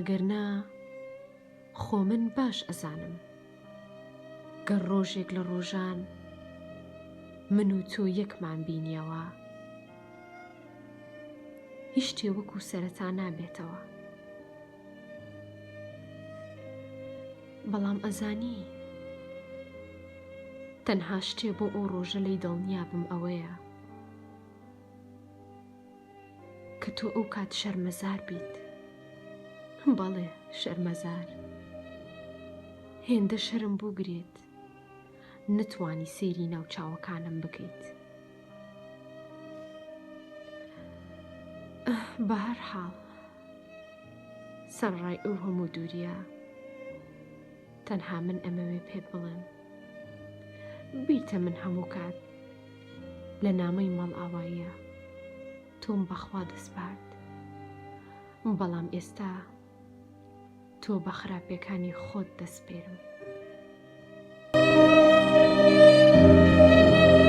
ئەگەرنا خۆ من باش ئەزانم گەر ڕۆژێک لە ڕۆژان من و تۆ یەکمان بینیەوە هیچ شتێ وەکو سەرەتا نابێتەوە. بەڵام ئەزانی تەنها شتێ بۆ ئەو ڕۆژە لەی دڵنیابم ئەوەیە کە تۆ ئەو کات شەرمەزار بیت. بەڵێ شەرمەزار، هێندە شەرم بووگرێت نتوانی سەیری ناو چاوەکانم بکەیت. بە هەر حاڵ سەرڕای ئەو هەموو دووریە تەنها من ئەمەوێ پێت بڵێم بیرتە من هەموو کات لە نامەی مەڵ ئاواییە تۆم بەخوا دەسپارد، بەڵام ئێستا تۆ بە خراپیەکانی خۆت دەسپێرم.